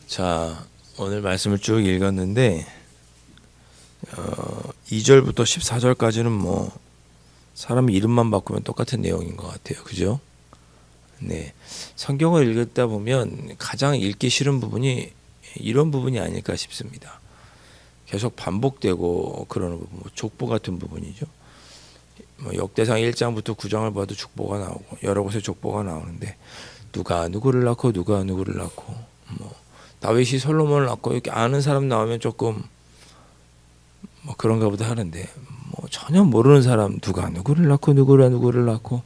자, 오늘 말씀을 쭉 읽었는데 2절부터 14절까지는 뭐 사람 이름만 바꾸면 똑같은 내용인 것 같아요. 그죠? 네, 성경을 읽다 보면 가장 읽기 싫은 부분이 이런 부분이 아닐까 싶습니다. 계속 반복되고 그러는 부분, 뭐 족보 같은 부분이죠. 뭐 역대상 1장부터 9장을 봐도 족보가 나오고 여러 곳에 족보가 나오는데 누가 누구를 낳고 누가 누구를 낳고 뭐 다윗이 솔로몬을 낳고 이렇게 아는 사람 나오면 조금 뭐 그런가 보다 하는데 뭐 전혀 모르는 사람 누가 누구를 낳고 누구를 낳고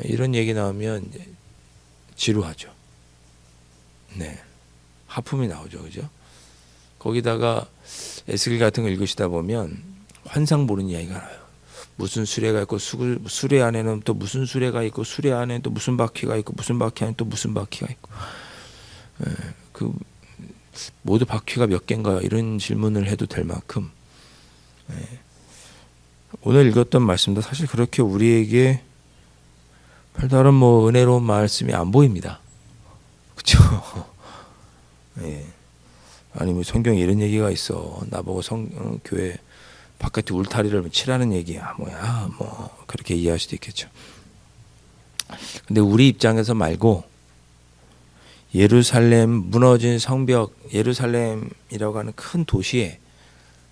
이런 얘기 나오면 이제 지루하죠. 네, 하품이 나오죠, 그죠? 거기다가 에스겔 같은 거 읽으시다 보면 환상 보는 이야기가 나요. 무슨 수레가 있고 수레 안에는 또 무슨 수레가 있고 수레 안에는 또 무슨 바퀴가 있고 무슨 바퀴 안에 또 무슨 바퀴가 있고 그 모두 바퀴가 몇 개인가 이런 질문을 해도 될 만큼 오늘 읽었던 말씀도 사실 그렇게 우리에게 별다른 뭐 은혜로운 말씀이 안 보입니다. 그렇죠? 예. 아니 뭐 성경에 이런 얘기가 있어. 나보고 교회 바깥에 울타리를 치라는 얘기야. 뭐야? 뭐 그렇게 이해할 수도 있겠죠. 근데 우리 입장에서 말고 예루살렘 무너진 성벽, 예루살렘이라고 하는 큰 도시에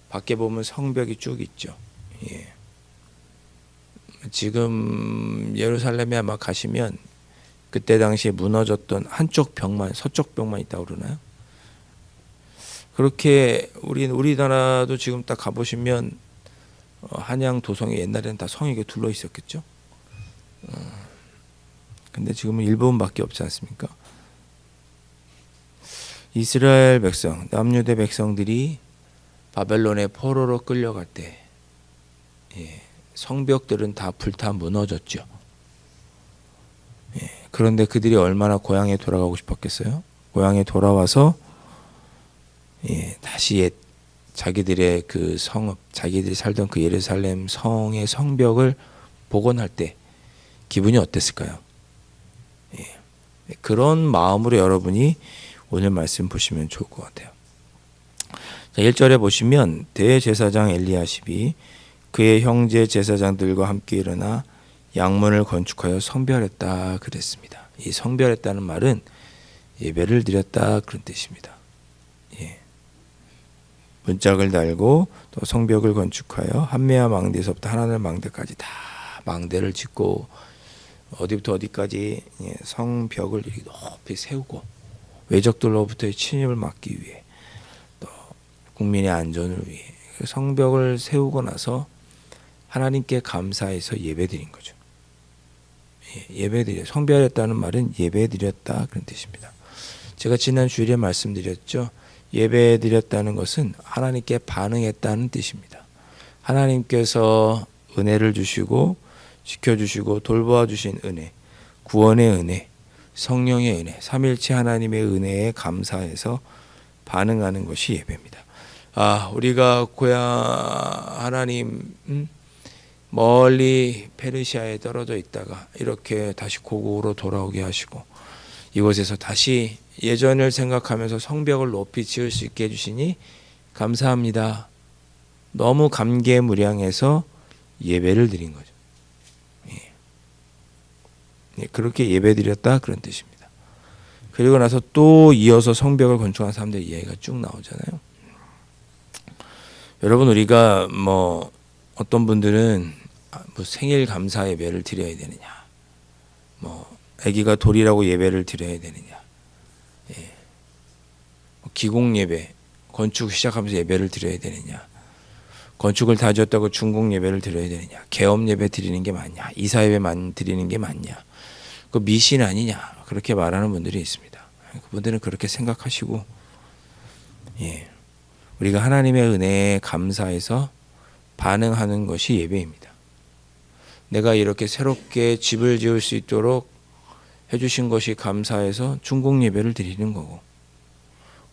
밖에 보면 성벽이 쭉 있죠. 예. 지금 예루살렘에 아마 가시면 그때 당시에 무너졌던 한쪽 벽만, 서쪽 벽만 있다고 그러나요? 그렇게 우리나라도 지금 딱 가보시면 한양 도성에 옛날에는 다 성이 둘러 있었겠죠. 근데 지금은 일부분밖에 없지 않습니까? 이스라엘 백성, 남유대 백성들이 바벨론의 포로로 끌려갈 때 성벽들은 다 불타 무너졌죠. 그런데 그들이 얼마나 고향에 돌아가고 싶었겠어요? 고향에 돌아와서 다시 자기들의 그 성읍, 자기들이 살던 그 예루살렘 성의 성벽을 복원할 때 기분이 어땠을까요? 그런 마음으로 여러분이 오늘 말씀 보시면 좋을 것 같아요. 자, 1절에 보시면 대제사장 엘리야십이 그의 형제 제사장들과 함께 일어나 양문을 건축하여 성별했다 그랬습니다. 이 성별했다는 말은 예배를 드렸다 그런 뜻입니다. 문짝을 달고 또 성벽을 건축하여 한메아 망대에서부터 하나늘 망대까지 다 망대를 짓고 어디부터 어디까지 성벽을 높이 세우고 외적들로부터의 침입을 막기 위해 또 국민의 안전을 위해 성벽을 세우고 나서 하나님께 감사해서 예배드린 거죠. 예배드려 성별했다는 말은 예배드렸다 그런 뜻입니다. 제가 지난 주일에 말씀드렸죠. 예배드렸다는 것은 하나님께 반응했다는 뜻입니다. 하나님께서 은혜를 주시고 지켜주시고 돌보아 주신 은혜, 구원의 은혜, 성령의 은혜, 삼일체 하나님의 은혜에 감사해서 반응하는 것이 예배입니다. 우리가 고향 하나님 멀리 페르시아에 떨어져 있다가 이렇게 다시 고국으로 돌아오게 하시고 이곳에서 다시 예전을 생각하면서 성벽을 높이 지을 수 있게 해주시니 감사합니다. 너무 감개무량해서 예배를 드린 거죠. 그렇게 예배드렸다 그런 뜻입니다. 그리고 나서 또 이어서 성벽을 건축한 사람들의 이야기가 쭉 나오잖아요. 여러분 우리가 뭐 어떤 분들은 뭐 생일 감사 예배를 드려야 되느냐, 뭐 아기가 돌이라고 예배를 드려야 되느냐, 기공 예배, 건축 시작하면서 예배를 드려야 되느냐, 건축을 다 지었다고 중공 예배를 드려야 되느냐, 개업 예배 드리는 게 맞냐, 이사 예배만 드리는 게 맞냐, 그 미신 아니냐 그렇게 말하는 분들이 있습니다. 그분들은 그렇게 생각하시고 우리가 하나님의 은혜에 감사해서 반응하는 것이 예배입니다. 내가 이렇게 새롭게 집을 지을 수 있도록 해주신 것이 감사해서 중공 예배를 드리는 거고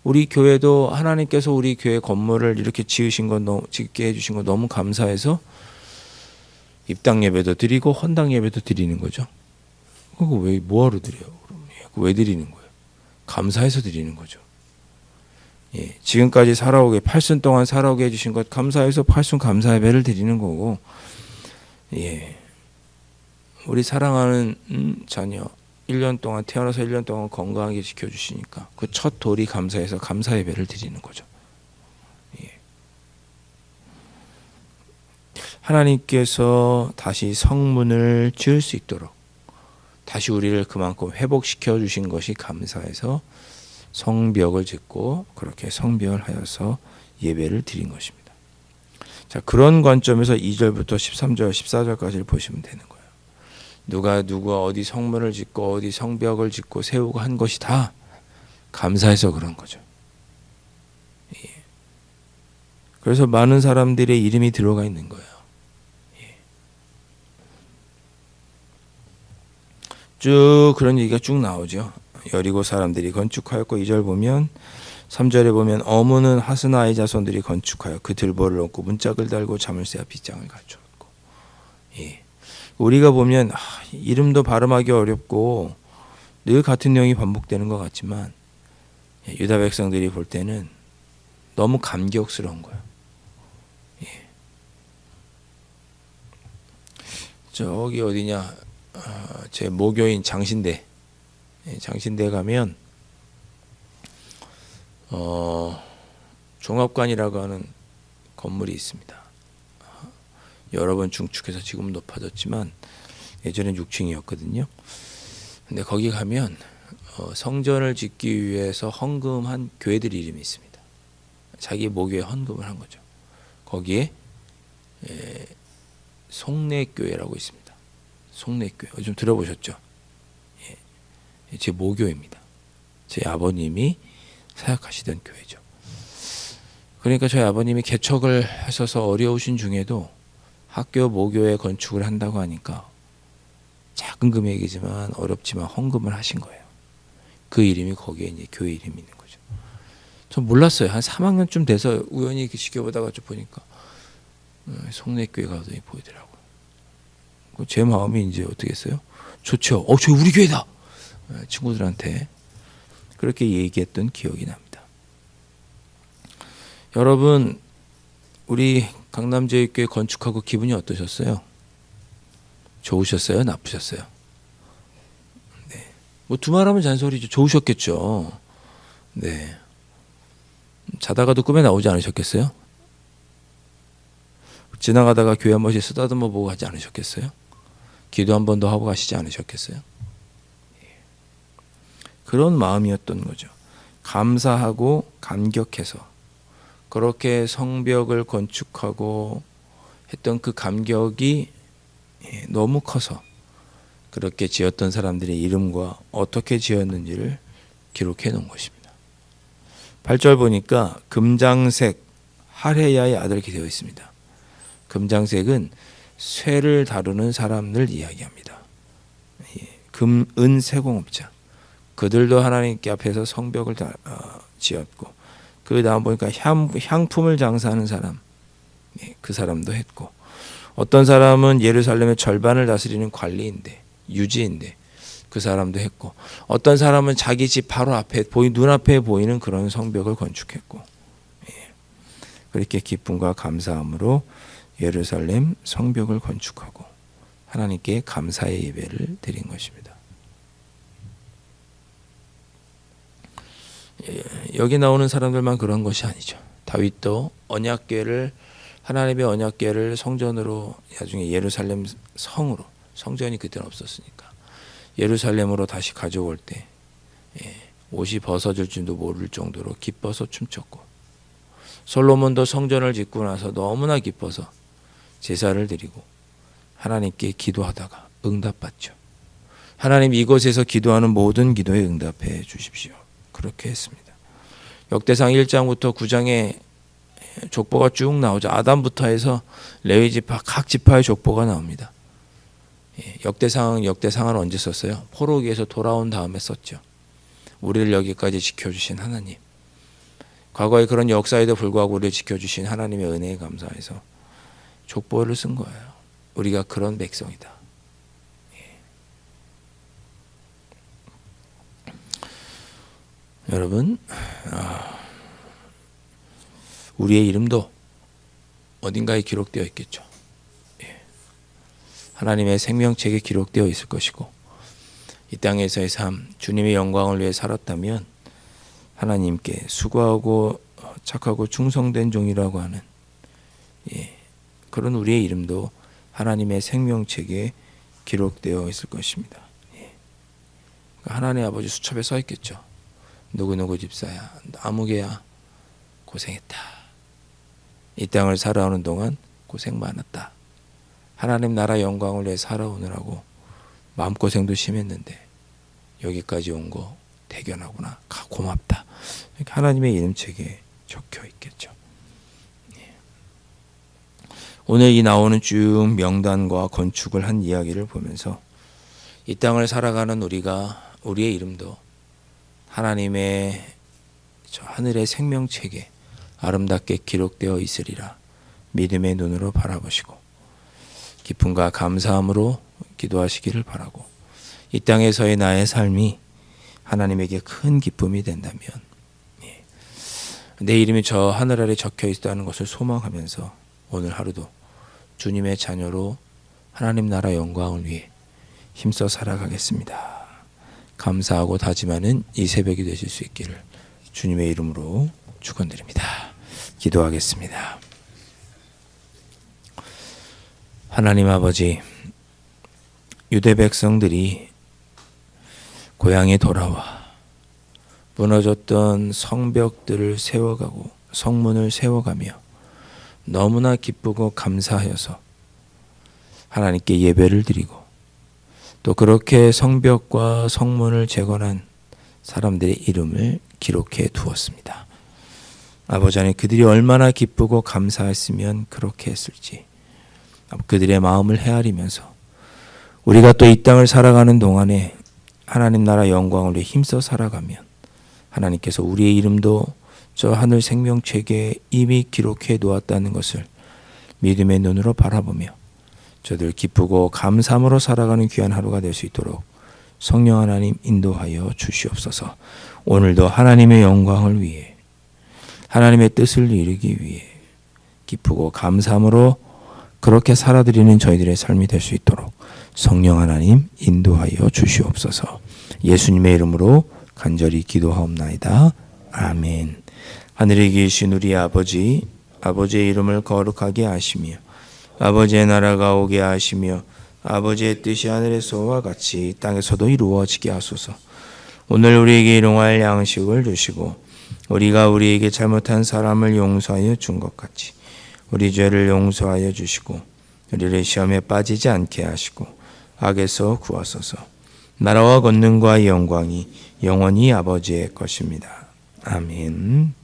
우리 교회도 하나님께서 우리 교회 건물을 이렇게 짓게 해주신 거 너무 감사해서 입당 예배도 드리고 헌당 예배도 드리는 거죠. 그거 왜 뭐하러 드려요? 그럼 왜 드리는 거예요? 감사해서 드리는 거죠. 예, 지금까지 살아오게 8순 동안 살아오게 해주신 것 감사해서 8순 감사 예배를 드리는 거고, 예, 우리 사랑하는 자녀 1년 동안 태어나서 1년 동안 건강하게 지켜주시니까 그 첫 돌이 감사해서 감사 예배를 드리는 거죠. 예. 하나님께서 다시 성문을 지을 수 있도록 다시 우리를 그만큼 회복시켜 주신 것이 감사해서 성벽을 짓고 그렇게 성별하여서 예배를 드린 것입니다. 자, 그런 관점에서 2절부터 13절, 14절까지를 보시면 되는 거예요. 누가 어디 성문을 짓고 어디 성벽을 짓고 세우고 한 것이 다 감사해서 그런 거죠. 예. 그래서 많은 사람들의 이름이 들어가 있는 거예요. 예. 쭉 그런 얘기가 쭉 나오죠. 여리고 사람들이 건축하였고 2절 보면 3절에 보면 어무는 하스나의 자손들이 건축하여 그 들보를 얻고 문짝을 달고 자물쇠와 빗장을 갖추었고. 예. 우리가 보면 이름도 발음하기 어렵고 늘 같은 내용이 반복되는 것 같지만 유다 백성들이 볼 때는 너무 감격스러운 거예요. 예. 저기 어디냐, 제 모교인 장신대, 장신대 가면 종합관이라고 하는 건물이 있습니다. 여러 번 중축해서 지금 높아졌지만 예전엔 6층이었거든요. 근데 거기 가면 성전을 짓기 위해서 헌금한 교회들 이름이 있습니다. 자기 모교에 헌금을 한 거죠. 거기에 송내교회라고 있습니다. 송내교회 좀 들어보셨죠? 예. 제 모교입니다. 제 아버님이 사역하시던 교회죠. 그러니까 저희 아버님이 개척을 하셔서 어려우신 중에도 학교 모교에 건축을 한다고 하니까 작은 금액이지만 어렵지만 헌금을 하신 거예요. 그 이름이 거기에 이제 교회 이름이 있는 거죠. 전 몰랐어요. 한 3학년쯤 돼서 우연히 이렇게 지켜보다가 좀 보니까 송내교회 가더니 보이더라고요. 제 마음이 이제 어떻게 했어요? 좋죠. 저 우리 교회다. 친구들한테 그렇게 얘기했던 기억이 납니다. 여러분, 우리 강남제일교회 건축하고 기분이 어떠셨어요? 좋으셨어요? 나쁘셨어요? 네. 뭐 두말하면 잔소리죠. 좋으셨겠죠. 네. 자다가도 꿈에 나오지 않으셨겠어요? 지나가다가 교회 한 번씩 쓰다듬어 보고 하지 않으셨겠어요? 기도 한 번 더 하고 가시지 않으셨겠어요? 그런 마음이었던 거죠. 감사하고 감격해서 그렇게 성벽을 건축하고 했던 그 감격이 너무 커서 그렇게 지었던 사람들의 이름과 어떻게 지었는지를 기록해 놓은 것입니다. 8절 보니까 금장색 하레야의 아들 이렇게 되어 있습니다. 금장색은 쇠를 다루는 사람을 이야기합니다. 금, 은 세공업자. 그들도 하나님께 앞에서 성벽을 지었고 그 다음 보니까 향품을 장사하는 사람, 그 사람도 했고 어떤 사람은 예루살렘의 절반을 다스리는 관리인데 유지인데 그 사람도 했고 어떤 사람은 자기 집 바로 앞에 눈앞에 보이는 그런 성벽을 건축했고 그렇게 기쁨과 감사함으로 예루살렘 성벽을 건축하고 하나님께 감사의 예배를 드린 것입니다. 여기 나오는 사람들만 그런 것이 아니죠. 다윗도 언약궤를 하나님의 언약궤를 성전으로 나중에 예루살렘 성으로 성전이 그때는 없었으니까 예루살렘으로 다시 가져올 때 옷이 벗어질 줄도 모를 정도로 기뻐서 춤췄고 솔로몬도 성전을 짓고 나서 너무나 기뻐서 제사를 드리고 하나님께 기도하다가 응답받죠. 하나님 이곳에서 기도하는 모든 기도에 응답해 주십시오. 그렇게 했습니다. 역대상 1장부터 9장에 족보가 쭉 나오죠. 아담부터 해서 레위 지파 각 지파의 족보가 나옵니다. 역대상은 언제 썼어요? 포로기에서 돌아온 다음에 썼죠. 우리를 여기까지 지켜주신 하나님. 과거의 그런 역사에도 불구하고 우리를 지켜주신 하나님의 은혜에 감사해서 족보를 쓴 거예요. 우리가 그런 백성이다. 여러분, 우리의 이름도 어딘가에 기록되어 있겠죠. 하나님의 생명책에 기록되어 있을 것이고, 이 땅에서의 삶, 주님의 영광을 위해 살았다면 하나님께 수고하고 착하고 충성된 종이라고 하는 그런 우리의 이름도 하나님의 생명책에 기록되어 있을 것입니다. 하나님 아버지 수첩에 써 있겠죠. 누구누구 집사야, 아무개야, 고생했다. 이 땅을 살아오는 동안 고생 많았다. 하나님 나라 영광을 위해 살아오느라고 마음고생도 심했는데 여기까지 온 거 대견하구나. 고맙다. 하나님의 이름책에 적혀 있겠죠. 오늘 이 나오는 쭉 명단과 건축을 한 이야기를 보면서 이 땅을 살아가는 우리의 이름도 하나님의 저 하늘의 생명책에 아름답게 기록되어 있으리라 믿음의 눈으로 바라보시고 기쁨과 감사함으로 기도하시기를 바라고, 이 땅에서의 나의 삶이 하나님에게 큰 기쁨이 된다면 내 이름이 저 하늘 아래 적혀 있다는 것을 소망하면서 오늘 하루도 주님의 자녀로 하나님 나라 영광을 위해 힘써 살아가겠습니다. 감사하고 다짐하는 이 새벽이 되실 수 있기를 주님의 이름으로 축원드립니다. 기도하겠습니다. 하나님 아버지, 유대 백성들이 고향에 돌아와 무너졌던 성벽들을 세워가고 성문을 세워가며 너무나 기쁘고 감사하여서 하나님께 예배를 드리고, 또 그렇게 성벽과 성문을 재건한 사람들의 이름을 기록해 두었습니다. 아버지 하나님, 그들이 얼마나 기쁘고 감사했으면 그렇게 했을지 그들의 마음을 헤아리면서 우리가 또 이 땅을 살아가는 동안에 하나님 나라 영광을 위해 힘써 살아가면 하나님께서 우리의 이름도 저 하늘 생명책에 이미 기록해 놓았다는 것을 믿음의 눈으로 바라보며 저들 기쁘고 감사함으로 살아가는 귀한 하루가 될 수 있도록 성령 하나님 인도하여 주시옵소서. 오늘도 하나님의 영광을 위해 하나님의 뜻을 이루기 위해 기쁘고 감사함으로 그렇게 살아드리는 저희들의 삶이 될 수 있도록 성령 하나님 인도하여 주시옵소서. 예수님의 이름으로 간절히 기도하옵나이다. 아멘. 하늘에 계신 우리 아버지, 아버지의 이름을 거룩하게 하시며 아버지의 나라가 오게 하시며 아버지의 뜻이 하늘에서와 같이 땅에서도 이루어지게 하소서. 오늘 우리에게 일용할 양식을 주시고 우리가 우리에게 잘못한 사람을 용서하여 준 것 같이 우리 죄를 용서하여 주시고 우리를 시험에 빠지지 않게 하시고 악에서 구하소서. 나라와 권능과 영광이 영원히 아버지의 것입니다. 아멘.